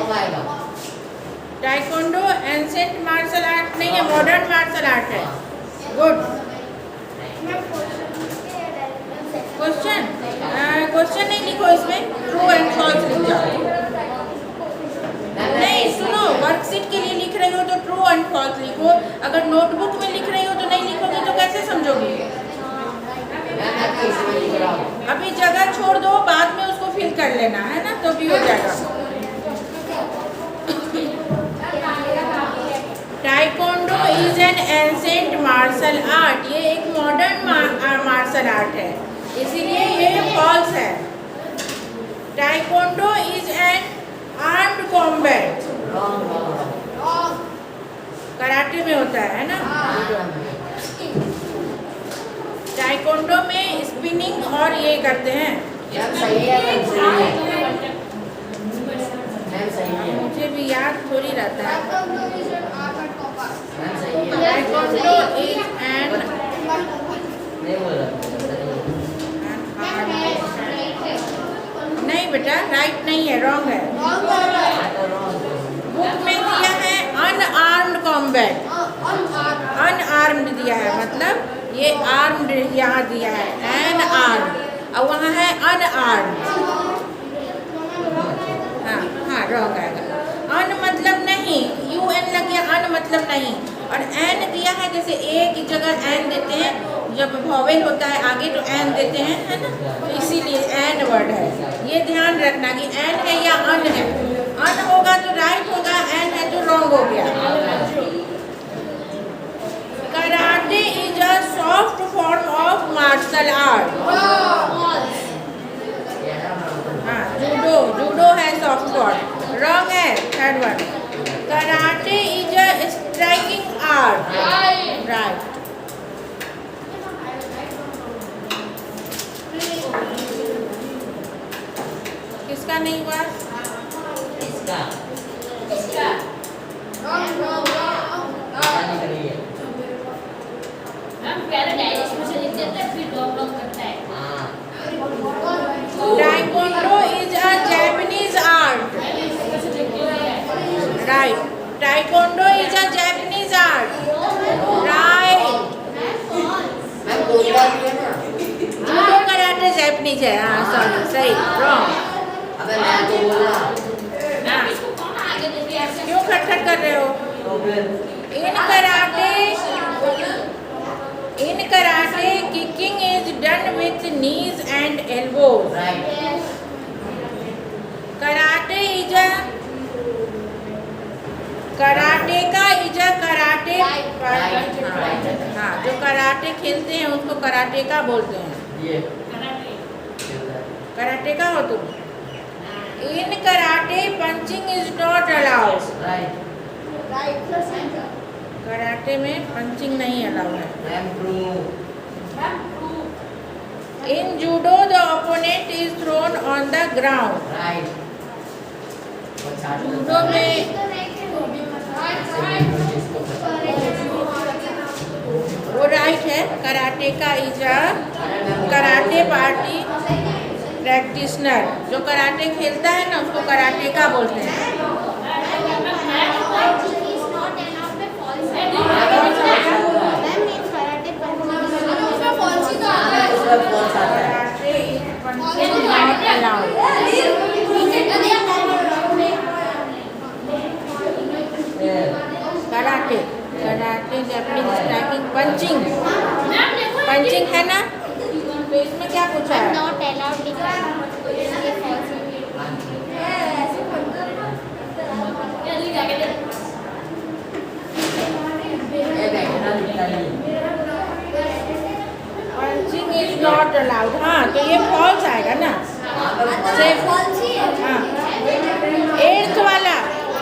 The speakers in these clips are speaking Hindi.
रॉन्ग आएगा। टाइकोंडो एंसेंट मार्शल आर्ट नहीं है, मॉडर्न मार्शल आर्ट है। गुड क्वेश्चन नहीं लिखो इसमें, ट्रू एंड फॉल्स लिख जाओ। नहीं सुनो, वर्कशीट के लिए लिख रही हो तो ट्रू एंड फॉल्स लिखो। अगर नोटबुक में लिख रही हो तो नहीं लिखोगे तो कैसे समझोगे? अभी जगह छोड़ दो, बाद में उसको फिल कर लेना है ना, तो भी हो जाएगा। Taekwondo is an ancient martial art, ये एक मॉडर्न मार्शल आर्ट है, इसीलिए ये फॉल्स है। Taekwondo is N armed combat, karate में होता है ना। टाइकोंडो में स्पिनिंग और ये करते हैं। मुझे भी याद थोड़ी रहता है। टाइकोंडो इज एन नहीं बेटा, राइट नहीं है, रॉन्ग है। बुक में दिया है अनआर्म्ड कॉम्बैट, अनआर्म्ड दिया है, मतलब ये आर्म्ड यहाँ दिया है, एन आर्म्ड, और वहाँ है अनआर्म्ड। हाँ हाँ, रॉन्ग आएगा। अन मतलब नहीं, यू एन लग गया, अन मतलब नहीं। और एन दिया है, जैसे ए की जगह एन देते हैं, जब वॉवेल होता है आगे तो एन देते हैं, है ना, तो इसीलिए एन वर्ड है। ये ध्यान रखना कि एन है या अन है। अन होगा तो राइट होगा, एन है तो रॉन्ग हो गया। Karate is a soft form of martial art. हाँ, जूडो है सॉफ्ट फॉर्म, रॉन्ग है third one. Karate is a striking art, right. किसका नहीं हुआ? Taekwondo is a Japanese art, right. Taekwondo is a Japanese art, right. Judo karate Japanese है, हाँ सॉरी, सही, रॉन्ग। क्यों खटखट कर रहे हो? In karate kicking is done with knees and elbows. Karate is a karate, हाँ, जो कराटे खेलते हैं उसको कराटे का बोलते हैं। कराटे का हो तुम? In karate punching is not allowed, karate में पंचिंग नहीं अलाउड है। In judo the opponent is thrown on the ground, judo में वो राइट है। कराटे का is a karate party practitioner, जो कराटे खेलता है ना उसको कराटे का बोलते हैं। Karate karate Japanese striking, punching, punching है ना, तो इसमें क्या पूछा है? नॉट अलाउड लिखा है। पंचिंग इज नॉट अलाउड, हाँ, तो ये फॉल्स आएगा ना। हाँ, एट्थ वाला,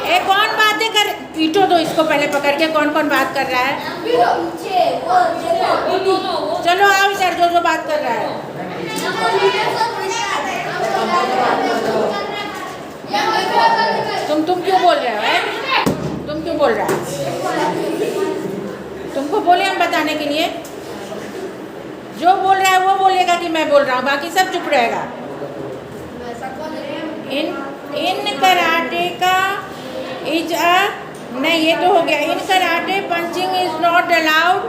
ए कौन बातें कर, पीटो दो इसको पहले पकड़ के, कौन कौन बात कर रहा है? चलो आओ इधर, जो बात कर रहा है। तुम क्यों बोल रहे हो? तुम क्यों बोल रहा है? तुमको बोले हम बताने के लिए? जो बोल रहा है वो बोलेगा कि मैं बोल रहा हूँ, बाकी सब चुप रहेगा। इन कराटे का इज अ, नहीं ये तो हो गया। In karate punching is not allowed,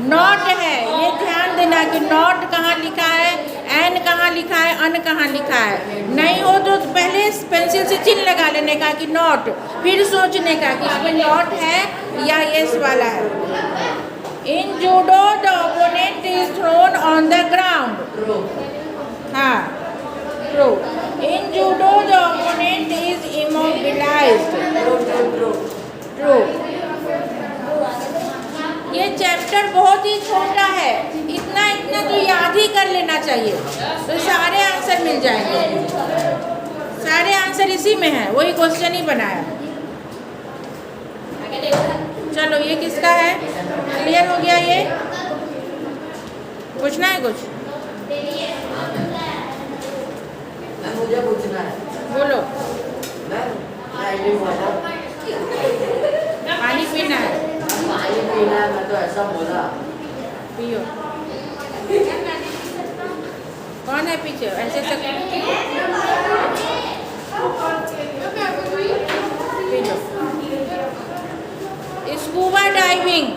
not है, ये ध्यान देना कि नॉट कहाँ लिखा है, एन कहाँ लिखा है, अन कहाँ लिखा है। नहीं हो तो पहले पेंसिल से चिन्ह लगा लेने का कि नॉट, फिर सोचने का कि इसमें नॉट है या यस वाला है। In judo the opponent is thrown on the ground. हाँ, true. In judo the opponent is immobilised. True. ये चैप्टर बहुत ही छोटा है, इतना इतना तो याद ही कर लेना चाहिए, तो सारे आंसर मिल जाएंगे। सारे आंसर इसी में है, वही क्वेश्चन ही बनाया। चलो ये किसका है, क्लियर हो गया? ये पूछना है कुछ? मुझे पूछना है। बोलो। पानी पीना है। पानी पीना है, मैं तो ऐसा बोला। पियो। कौन है पीछे? ऐसे सब स्कूबा डाइविंग।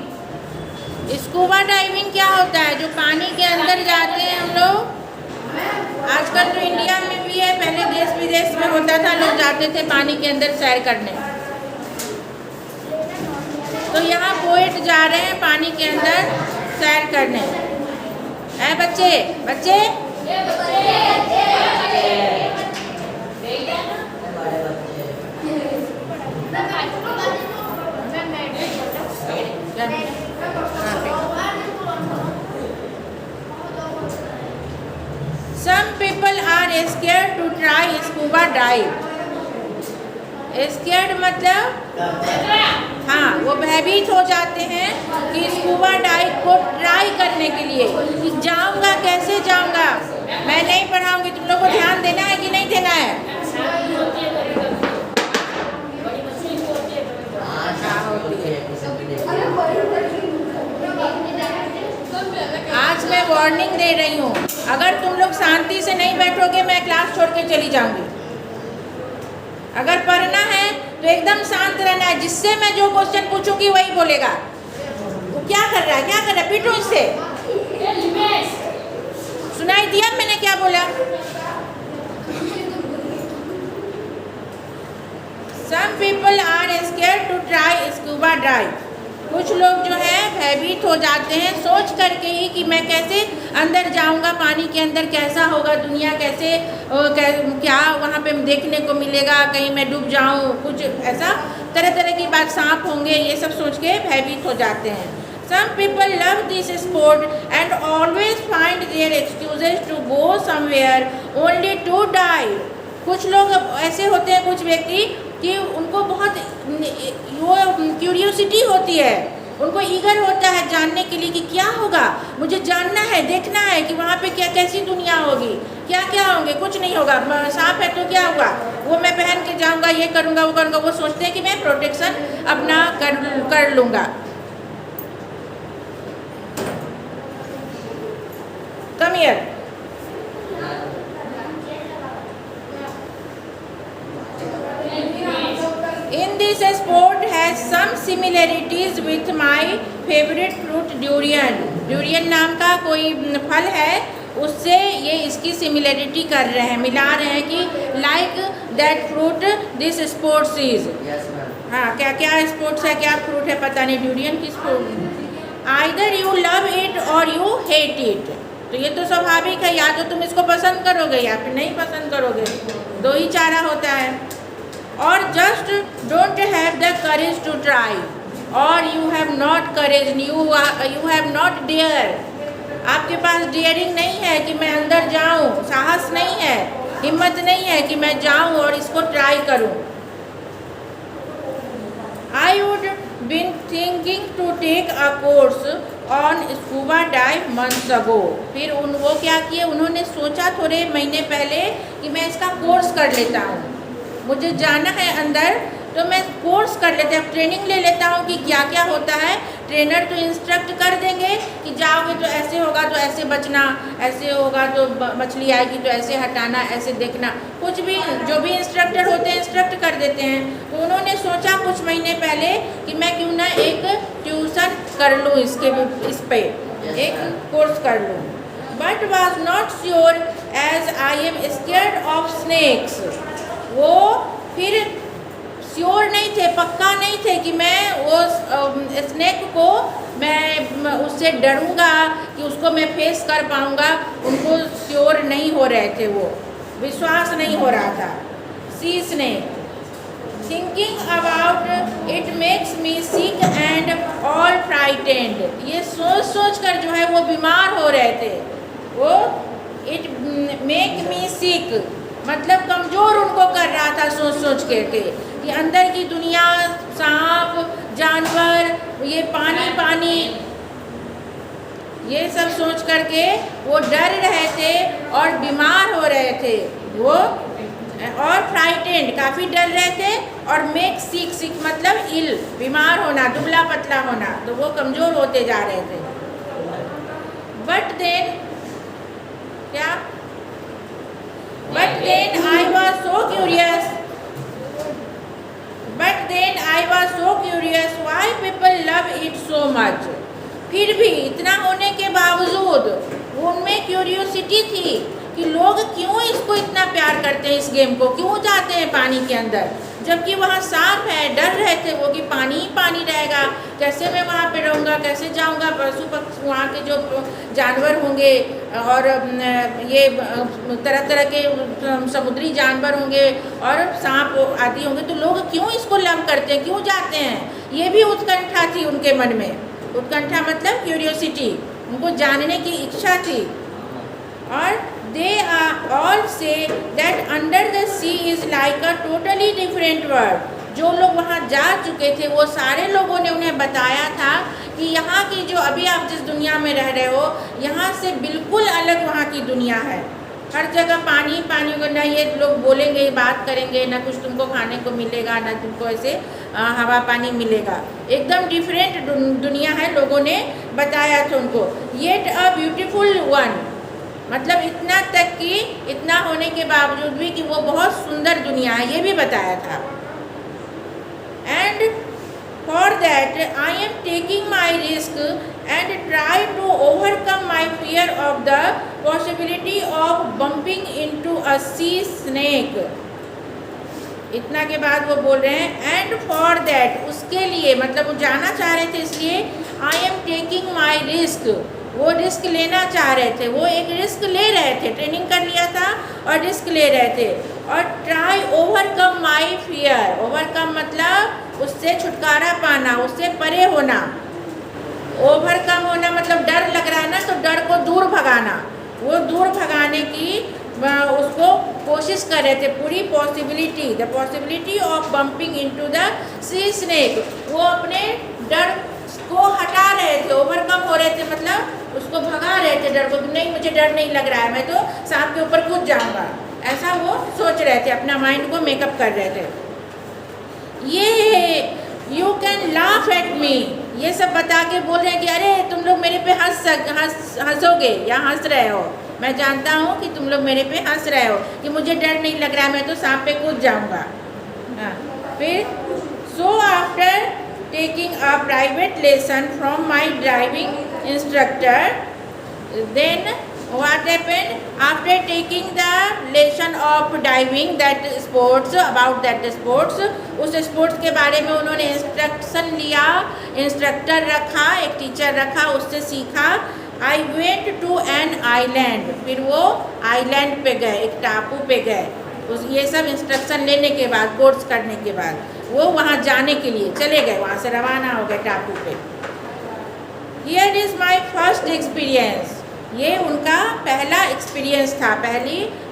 स्कूबा डाइविंग क्या होता है? जो पानी के अंदर जाते हैं हम लोग, आजकल तो इंडिया में भी है, पहले देश विदेश में होता था, लोग जाते थे पानी के अंदर सैर करने। तो यहाँ पोएट जा रहे हैं पानी के अंदर सैर करने। है बच्चे? बच्चे Some people are scared to try scuba dive. Scared मतलब हाँ, वो भयभीत हो जाते हैं कि स्कूबा डाइव को ट्राई करने के लिए कि जाऊँगा, कैसे जाऊँगा। मैं नहीं पढ़ाऊँगी, तुम लोग को ध्यान देना है कि नहीं देना है? आज मैं वार्निंग दे रही हूँ, अगर तुम लोग शांति से नहीं बैठोगे मैं क्लास छोड़ के चली जाऊँगी। अगर पढ़ना है तो एकदम शांत रहना है, जिससे मैं जो क्वेश्चन पूछूंगी वही बोलेगा। वो क्या कर रहा है, क्या कर रहा है? पीटो इससे। सुनाई दिया मैंने क्या बोला? Some people are scared to try scuba dive. कुछ लोग जो है भयभीत हो जाते हैं सोच करके ही कि मैं कैसे अंदर जाऊंगा, पानी के अंदर कैसा होगा दुनिया, कैसे क्या वहाँ पे देखने को मिलेगा, कहीं मैं डूब जाऊँ, कुछ ऐसा तरह तरह की बात, सांप होंगे, ये सब सोच के भयभीत हो जाते हैं। Some people love this sport and always find their excuses to go somewhere only to die. कुछ लोग ऐसे होते हैं, कुछ व्यक्ति कि उनको बहुत वो क्यूरियोसिटी होती है, उनको ईगर होता है जानने के लिए कि क्या होगा, मुझे जानना है, देखना है कि वहाँ पे क्या कैसी दुनिया होगी, क्या क्या होंगे। कुछ नहीं होगा, सांप है तो क्या होगा, वो मैं पहन के जाऊँगा, ये करूँगा, वो करूँगा। वो सोचते हैं कि मैं प्रोटेक्शन अपना कर लूँगा। Come here. In this sport has some similarities with my favorite fruit durian. Durian नाम का कोई फल है, उससे ये इसकी सिमिलरिटी कर रहे हैं, मिला रहे हैं कि like that fruit this sports is. हाँ, क्या क्या स्पोर्ट्स है, क्या फ्रूट है पता नहीं, ड्यूरियन की sport. Either you love it or you hate it. तो ये तो स्वाभाविक है, या तो तुम इसको पसंद करोगे या फिर नहीं पसंद करोगे, दो ही चारा होता है। और just don't have the courage to try, और you have not courage, you have not dare, आपके पास डेयरिंग नहीं है कि मैं अंदर जाऊं, साहस नहीं है, हिम्मत नहीं है कि मैं जाऊं और इसको ट्राई करूं। I would been thinking to take a course on scuba dive months ago. फिर वो क्या किए, उन्होंने सोचा थोड़े महीने पहले कि मैं इसका कोर्स कर लेता हूँ, मुझे जाना है अंदर तो मैं कोर्स कर लेते हैं, ट्रेनिंग ले लेता हूँ कि क्या क्या होता है। ट्रेनर तो इंस्ट्रक्ट कर देंगे कि जाओगे तो ऐसे होगा तो ऐसे बचना, ऐसे होगा तो मछली आएगी तो ऐसे हटाना, ऐसे देखना, कुछ भी जो भी इंस्ट्रक्टर होते हैं इंस्ट्रक्ट कर देते हैं। तो उन्होंने सोचा कुछ महीने पहले कि मैं क्यों ना एक ट्यूशन कर लूँ, इस पे एक कोर्स कर लूँ। But was not sure as I am scared of snakes. वो फिर श्योर नहीं थे, पक्का नहीं थे कि मैं वो स्नेक को मैं उससे डरूंगा कि उसको मैं फेस कर पाऊंगा। उनको श्योर नहीं हो रहे थे, वो विश्वास नहीं हो रहा था। सी snake thinking about it makes me sick and all frightened. ये सोच सोच कर जो है वो बीमार हो रहे थे। वो इट मेक मी सिक मतलब कमज़ोर उनको कर रहा था सोच सोच के कि अंदर की दुनिया, सांप, जानवर, ये पानी, ये सब सोच करके वो डर रहे थे और बीमार हो रहे थे वो, और फ्राइटेंड काफ़ी डर रहे थे, और मेक सिक मतलब इल, बीमार होना, दुबला पतला होना, तो वो कमज़ोर होते जा रहे थे। बट देन क्या But then I was so curious why people love it so much. फिर भी इतना होने के बावजूद उनमें क्यूरियोसिटी थी कि लोग क्यों इसको इतना प्यार करते हैं, इस गेम को क्यों जाते हैं पानी के अंदर, जबकि वहाँ सांप है। डर रहे थे वो कि पानी ही पानी रहेगा, कैसे मैं वहाँ पे रहूँगा, कैसे जाऊँगा, पशु पक्षी वहाँ के जो जानवर होंगे और ये तरह तरह के समुद्री जानवर होंगे और सांप आदि होंगे, तो लोग क्यों इसको लव करते हैं, क्यों जाते हैं। ये भी उत्कंठा थी उनके मन में। उत्कंठा मतलब क्यूरियोसिटी, उनको जानने की इच्छा थी। और they all say that under the sea is like a totally different world. जो लोग वहाँ जा चुके थे वो सारे लोगों ने उन्हें बताया था कि यहाँ की जो अभी आप जिस दुनिया में रह रहे हो, यहाँ से बिल्कुल अलग वहाँ की दुनिया है। हर जगह पानी पानी को, ना ये लोग बोलेंगे, बात करेंगे, ना कुछ तुमको खाने को मिलेगा, ना तुमको ऐसे हवा पानी मिलेगा। एकदम डिफरेंट दुनिया है, लोगों ने बताया था उनको। येट अ ब्यूटीफुल वन मतलब इतना तक कि इतना होने के बावजूद भी कि वो बहुत सुंदर दुनिया है, ये भी बताया था। And for that I am taking my risk and try to overcome my fear of the possibility of bumping into a sea snake. इतना के बाद वो बोल रहे हैं एंड फॉर दैट, उसके लिए मतलब वो जाना चाह रहे थे, इसलिए आई एम टेकिंग माई रिस्क, वो रिस्क लेना चाह रहे थे, वो एक रिस्क ले रहे थे, ट्रेनिंग कर लिया था और रिस्क ले रहे थे। और try overcome my fear, overcome मतलब उससे छुटकारा पाना, उससे परे होना। ओवरकम होना मतलब डर लग रहा है ना, तो डर को दूर भगाना, वो दूर भगाने की उसको कोशिश कर रहे थे। पूरी possibility, the possibility of bumping into the C snake, वो अपने डर को हटा रहे थे, ओवरकम हो रहे थे मतलब उसको भगा रहे थे डर को, नहीं मुझे डर नहीं लग रहा है, मैं तो सांप के ऊपर कूद जाऊंगा, ऐसा वो सोच रहे थे, अपना माइंड को मेकअप कर रहे थे। ये you can laugh at me, ये सब बता के बोल रहे हैं कि अरे तुम लोग मेरे पे हंसोगे या हंस रहे हो, मैं जानता हूँ कि तुम लोग मेरे पे हंस रहे हो कि मुझे डर नहीं लग रहा है, मैं तो सांप पे कूद जाऊंगा। फिर so after taking a private lesson from my driving instructor, then what happened after taking the lesson of diving, that sports, about that sports, उस स्पोर्ट्स के बारे में उन्होंने इंस्ट्रक्शन लिया, इंस्ट्रक्टर रखा, एक टीचर रखा, उससे सीखा। I went to an island, फिर वो आइलैंड पे गए, एक टापू पे गए। उस ये सब इंस्ट्रक्शन लेने के बाद, कोर्स करने के बाद वो वहाँ जाने के लिए चले गए, वहाँ से रवाना हो गए टापू पे। Here is my first experience, ये उनका पहला एक्सपीरियंस था,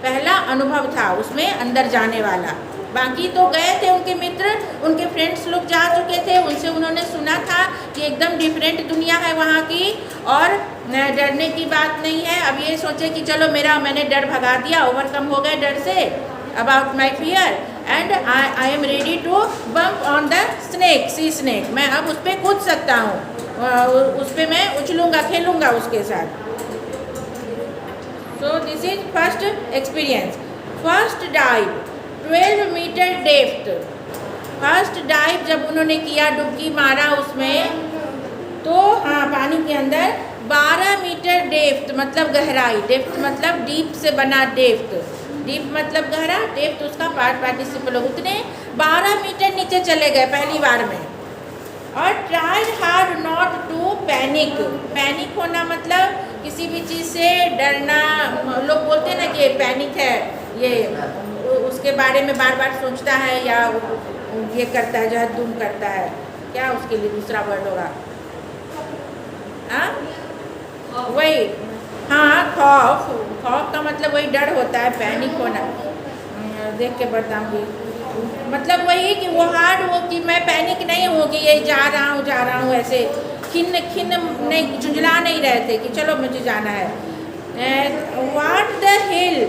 पहला अनुभव था उसमें अंदर जाने वाला। बाकी तो गए थे उनके मित्र, उनके फ्रेंड्स लोग जा चुके थे, उनसे उन्होंने सुना था कि एकदम डिफरेंट दुनिया है वहाँ की और डरने की बात नहीं है। अब ये सोचे कि चलो मैंने डर भगा दिया, ओवरकम हो गए डर से, about my fear. And I am ready to bump on the snake, sea snake. मैं अब उस पर कूद सकता हूँ, उस पर मैं उछलूँगा, खेलूँगा उसके साथ। So this is first experience. First dive 12 metre depth. First dive जब उन्होंने किया, डुबकी मारा उसमें, तो हाँ पानी के अंदर 12 मीटर डेप्थ मतलब गहराई, डेप्थ मतलब डीप से बना डेप्थ, डीप मतलब गहरा, डेप्थ उसका पार्टिसिपल, उतने 12 मीटर नीचे चले गए पहली बार में। और tried hard not to panic. Panic होना मतलब किसी भी चीज़ से डरना। लोग बोलते हैं ना कि पैनिक है, ये उसके बारे में बार बार सोचता है या ये करता है, जो है दुम करता है, क्या उसके लिए दूसरा वर्ड होगा? हाँ वही, हाँ खौफ। खौफ का मतलब वही डर होता है, पैनिक होना। देख के बताऊँगी, मतलब वही कि वो हार्ड हो कि मैं पैनिक नहीं हूँ कि ये जा रहा हूँ ऐसे खिन्न नहीं, झुंझला नहीं रहते कि चलो मुझे जाना है। What the hell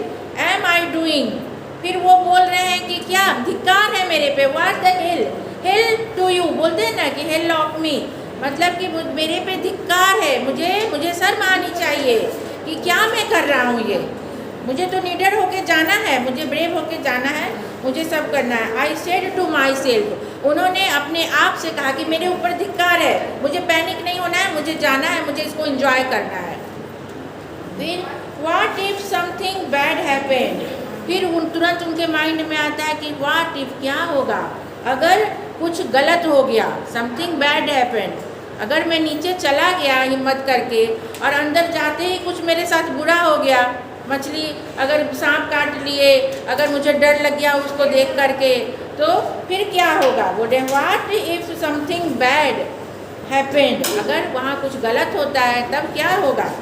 am I doing. फिर वो बोल रहे हैं कि क्या धिक्कार है मेरे पे। What the hell to you, बोलते हैं ना कि हिल ऑफ मी, मतलब कि मेरे पे धिक्कार है, मुझे शर्म आनी चाहिए कि क्या मैं कर रहा हूँ ये। मुझे तो निडर होके जाना है, मुझे ब्रेव होके जाना है, मुझे सब करना है। I said to myself. उन्होंने अपने आप से कहा कि मेरे ऊपर धिक्कार है, मुझे पैनिक नहीं होना है, मुझे जाना है, मुझे इसको एंजॉय करना है। फिर what if something bad happened. फिर तुरंत उनके माइंड में आता है कि व्हाट इफ, क्या होगा अगर कुछ गलत हो गया, समथिंग बैड हैपेंड, अगर मैं नीचे चला गया हिम्मत करके और अंदर जाते ही कुछ मेरे साथ बुरा हो गया, मछली अगर सांप काट लिए, अगर मुझे डर लग गया उसको देख करके, तो फिर क्या होगा। वो what if something bad happened, अगर वहाँ कुछ गलत होता है तब क्या होगा।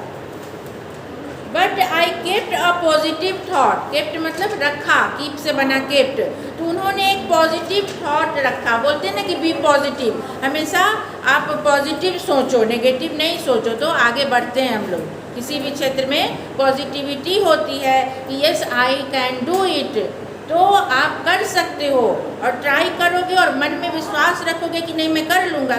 But I kept a positive that. Kept मतलब रखा, कीप से बना केप्ट, तो उन्होंने एक पॉजिटिव थाट रखा। बोलते हैं ना कि बी पॉजिटिव, हमेशा आप पॉजिटिव सोचो, नेगेटिव नहीं सोचो, तो आगे बढ़ते हैं हम लोग। किसी भी क्षेत्र में पॉजिटिविटी होती है कि yes I can do it, तो आप कर सकते हो और ट्राई करोगे और मन में विश्वास रखोगे कि नहीं मैं कर लूँगा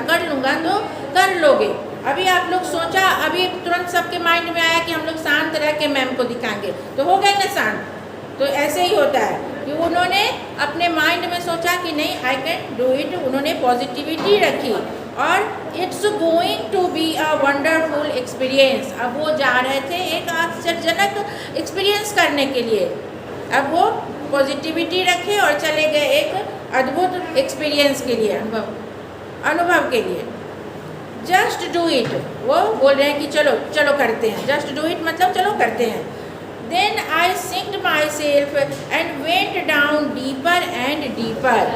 तो कर लोगे। अभी आप लोग सोचा, अभी तुरंत सबके माइंड में आया कि हम लोग शांत रह के मैम को दिखाएंगे, तो हो गए ना शांत। तो ऐसे ही होता है कि उन्होंने अपने माइंड में सोचा कि नहीं आई कैन डू इट, उन्होंने पॉजिटिविटी रखी और it's going to be a wonderful experience. अब वो जा रहे थे एक आश्चर्यजनक एक्सपीरियंस करने के लिए, अब वो पॉजिटिविटी रखे और चले गए एक अद्भुत एक्सपीरियंस के लिए, अनुभव के लिए। जस्ट डू इट, वो बोल रहे हैं कि चलो करते हैं, जस्ट डू इट मतलब चलो करते हैं। Then I sinked myself and went down deeper and deeper.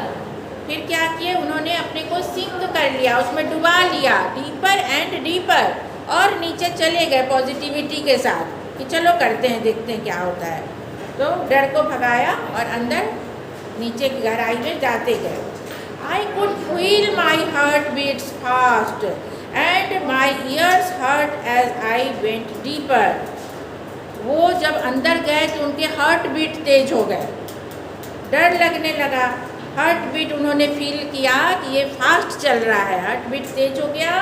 फिर क्या किए उन्होंने, अपने को सिंक कर लिया, उसमें डुबा लिया, डीपर एंड डीपर, और नीचे चले गए पॉजिटिविटी के साथ कि चलो करते हैं, देखते हैं क्या होता है। तो डर को भगाया और अंदर नीचे की गहराई में जाते गए। I could feel my heart beats fast and my ears hurt as I went deeper. वो जब अंदर गए तो उनके हार्ट बीट तेज हो गए, डर लगने लगा। हार्ट बीट उन्होंने फील किया कि ये फास्ट चल रहा है, हार्ट बीट तेज हो गया।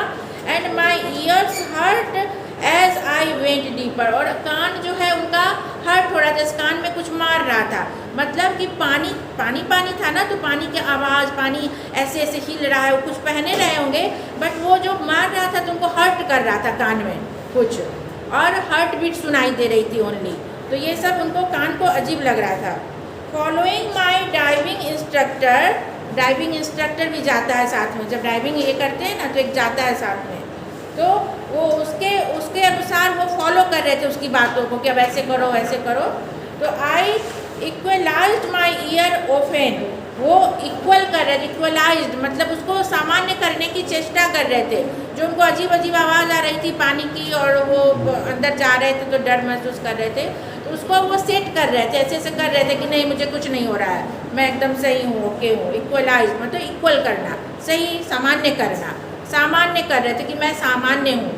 And my ears hurt as I went deeper, और कान जो है उनका हर्ट हो रहा था, इस कान में कुछ मार रहा था, मतलब कि पानी पानी पानी था ना, तो पानी की आवाज़, पानी ऐसे ऐसे हिल रहा है, वो कुछ पहने रहे होंगे, बट वो जो मार रहा था तो उनको हर्ट कर रहा था कान में कुछ, और हार्ट बीट सुनाई दे रही थी ओनली। तो ये सब उनको कान को अजीब लग रहा था। Following my diving instructor, diving instructor भी जाता है साथ में, जब डाइविंग ये करते हैं ना तो एक जाता है साथ में, तो वो उसके अनुसार वो फॉलो कर रहे थे उसकी बातों को कि अब ऐसे करो ऐसे करो। तो आई इक्वलाइज्ड माई ईयर ओफेन, वो इक्वल कर रहे थे, इक्वलाइज्ड मतलब उसको सामान्य करने की चेष्टा कर रहे थे। जो उनको अजीब अजीब आवाज़ आ रही थी पानी की और वो अंदर जा रहे थे तो डर महसूस कर रहे थे, तो उसको वो सेट कर रहे थे, ऐसे ऐसे कर रहे थे कि नहीं मुझे कुछ नहीं हो रहा है, मैं एकदम सही हूँ, ओके हूँ। इक्वलाइज मतलब इक्वल करना, सही सामान्य करना, सामान्य कर रहे थे कि मैं सामान्य हूँ।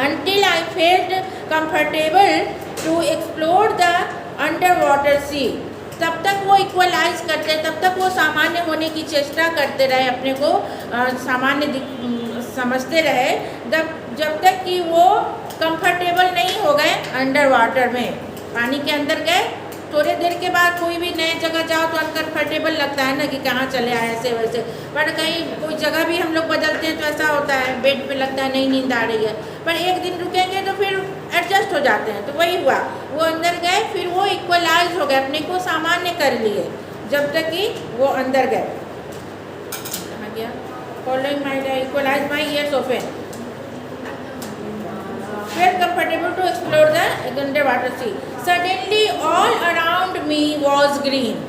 Until I felt comfortable to explore the underwater sea, तब तक वो इक्वलाइज करते, तब तक वो सामान्य होने की चेष्टा करते रहे, अपने को समझते रहे, जब तक कि वो कंफर्टेबल नहीं हो गए अंडर वाटर में। पानी के अंदर गए, थोड़े देर के बाद कोई भी नए जगह जाओ तो अनकंफर्टेबल लगता है ना कि कहाँ चले आए ऐसे वैसे। पर कहीं कोई जगह भी हम लोग बदलते हैं तो ऐसा होता है, बेड पे लगता है नहीं नींद आ रही है, पर एक दिन रुकेंगे तो फिर एडजस्ट हो जाते हैं। तो वही हुआ, वो अंदर गए, फिर वो इक्वलाइज हो गए, अपने को सामान्य कर लिए, जब तक कि वो अंदर गए। कहाँ गया? Following my equalise my ears open, felt comfortable to explore the underwater sea. Suddenly all around me was green.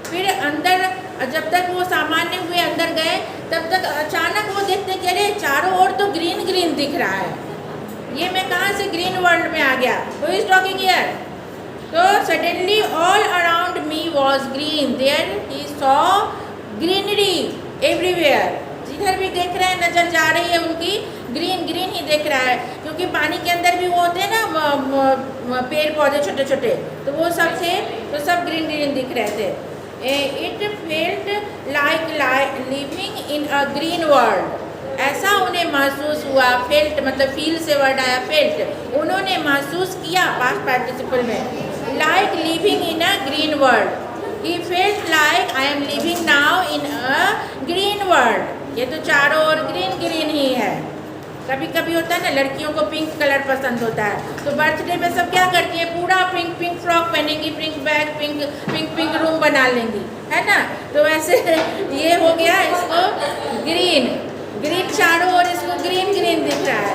फिर अंदर जब तक वो सामान्य हुए अंदर गए, तब तक अचानक वो देखते कि अरे चारों ओर तो ग्रीन ग्रीन दिख रहा है, ये मैं कहाँ से ग्रीन वर्ल्ड में आ गया? Who is talking here? तो suddenly all around me was green. There he saw greenery everywhere. जिधर भी देख रहे हैं, नजर जा रही है उनकी, ग्रीन ग्रीन ही देख रहा है, क्योंकि पानी के अंदर भी वो होते हैं ना पेड़ पौधे छोटे छोटे, तो वो सब थे, तो सब ग्रीन ग्रीन दिख रहे थे। It felt like living in a green world. ऐसा उन्हें महसूस हुआ, फेल्ट मतलब फील से वर्ड आया फेल्ट, उन्होंने महसूस किया पास्ट पार्टिसिपल में, like living in a green world. He felt like I am living now in a green world. ये तो चारों ओर ग्रीन ग्रीन ही है। कभी कभी होता है ना, लड़कियों को पिंक कलर पसंद होता है, तो बर्थडे पे सब क्या करती है, पूरा पिंक पिंक फ्रॉक पहनेंगी, pink bag, pink pink pink room बना लेंगी, है ना। तो वैसे ये हो गया इसको ग्रीन ग्रीन, चारों ओर इसको ग्रीन ग्रीन दिख रहा है।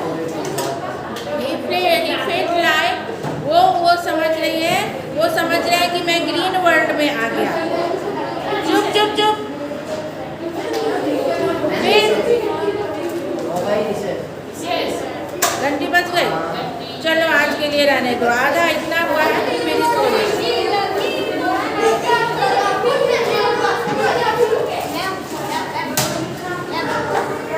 He felt like वो समझ रही है, वो समझ रहा है कि मैं ग्रीन वर्ल्ड में आ गया। चुप चुप चुप। फिर घंटी बज गई, चलो आज के लिए रहने दो, आधा इतना